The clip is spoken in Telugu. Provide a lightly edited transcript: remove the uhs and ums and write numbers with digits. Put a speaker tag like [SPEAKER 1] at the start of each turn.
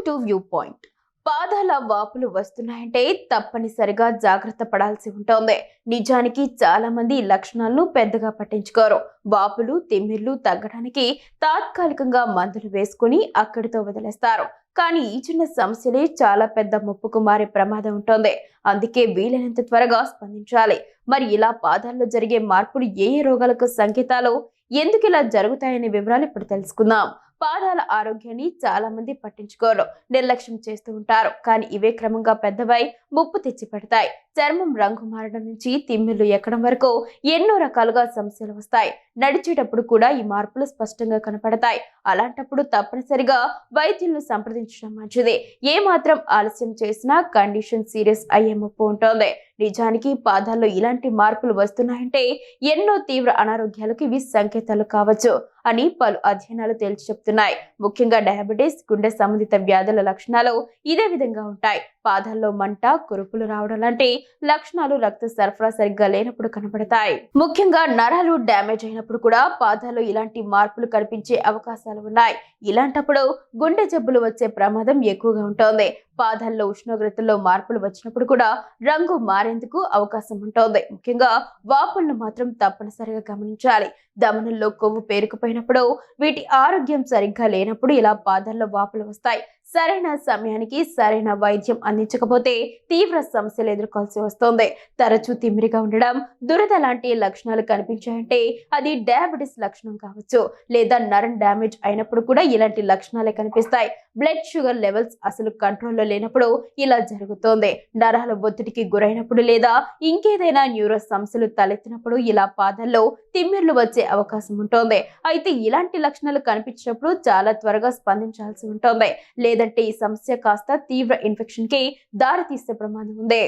[SPEAKER 1] Welcome to view point. పాదాల వాపులు వస్తున్నాయంటే తప్పనిసరిగా జాగ్రత్త పడాల్సి ఉంటుంది. నిజానికి చాలా మంది ఈ లక్షణాలను పెద్దగా పట్టించుకోరు. వాపులు తిమ్మిర్లు తగ్గడానికి తాత్కాలికంగా మందులు వేసుకుని అక్కడితో వదిలేస్తారు. కానీ ఈ చిన్న సమస్యలే చాలా పెద్ద ముప్పుకు మారే ప్రమాదం ఉంటుంది. అందుకే వీలైనంత త్వరగా స్పందించాలి. మరి ఇలా పాదాల్లో జరిగే మార్పులు ఏ ఏ రోగాలకు సంకేతాలు, ఎందుకు ఇలా జరుగుతాయనే వివరాలు ఇప్పుడు తెలుసుకుందాం. పాదాల ఆరోగ్యాన్ని చాలా మంది పట్టించుకోరు, నిర్లక్ష్యం చేస్తూ ఉంటారు. కానీ ఇవే క్రమంగా పెద్దవై ముప్పు తెచ్చి పెడతాయి. చర్మం రంగు మారడం నుంచి తిమ్మిర్లు ఎక్కడం వరకు ఎన్నో రకాలుగా సమస్యలు వస్తాయి. నడిచేటప్పుడు కూడా ఈ మార్పులు స్పష్టంగా కనపడతాయి. అలాంటప్పుడు తప్పనిసరిగా వైద్యులను సంప్రదించడం మంచిది. ఏ మాత్రం ఆలస్యం చేసినా కండిషన్ సీరియస్ అయ్యే ముప్పు ఉంటుంది. నిజానికి పాదాల్లో ఇలాంటి మార్పులు వస్తున్నాయంటే ఎన్నో తీవ్ర అనారోగ్యాలకు ఇవి సంకేతాలు కావచ్చు అని పలు అధ్యయనాలు తేల్చి చెప్తున్నాయి. ముఖ్యంగా డయాబెటీస్, గుండె సంబంధిత వ్యాధుల లక్షణాలు ఇదే విధంగా ఉంటాయి. పాదాల్లో మంట, కురుపులు రావడం లాంటి లక్షణాలు రక్త సరఫరా సరిగ్గా లేనప్పుడు కనబడతాయి. ముఖ్యంగా నరాలు డ్యామేజ్ అయినప్పుడు కూడా పాదాల్లో ఇలాంటి మార్పులు కనిపించే అవకాశాలు ఉన్నాయి. ఇలాంటప్పుడు గుండె జబ్బులు వచ్చే ప్రమాదం ఎక్కువగా ఉంటుంది. పాదాల్లో ఉష్ణోగ్రతల్లో మార్పులు వచ్చినప్పుడు కూడా రంగు మారేందుకు అవకాశం ఉంటుంది. ముఖ్యంగా వాపులను మాత్రం తప్పనిసరిగా గమనించాలి. ధమనుల్లో కొవ్వు పేరుకుపోయినప్పుడు, వీటి ఆరోగ్యం సరిగ్గా లేనప్పుడు ఇలా పాదాల్లో వాపులు వస్తాయి. సరైన సమయానికి సరైన వైద్యం అందించకపోతే తీవ్ర సమస్యలు ఎదుర్కోవాల్సి వస్తుంది. తరచూ తిమ్మిరిగా ఉండడం, దురద లాంటి లక్షణాలు కనిపించాయంటే అది డయాబెటిస్ లక్షణం కావచ్చు. లేదా నరం డ్యామేజ్ అయినప్పుడు కూడా ఇలాంటి లక్షణాలే కనిపిస్తాయి. బ్లడ్ షుగర్ లెవెల్స్ అసలు కంట్రోల్లో లేనప్పుడు ఇలా జరుగుతోంది. నరాల ఒత్తిడికి గురైనప్పుడు లేదా ఇంకేదైనా న్యూరో సమస్యలు తలెత్తినప్పుడు ఇలా పాదాల్లో తిమ్మిర్లు వచ్చే అవకాశం ఉంటుంది. అయితే ఇలాంటి లక్షణాలు కనిపించినప్పుడు చాలా త్వరగా స్పందించాల్సి ఉంటుంది. లేదంటే ఈ సమస్య కాస్త తీవ్ర ఇన్ఫెక్షన్ కి దారి తీసే ప్రమాదం ఉంది.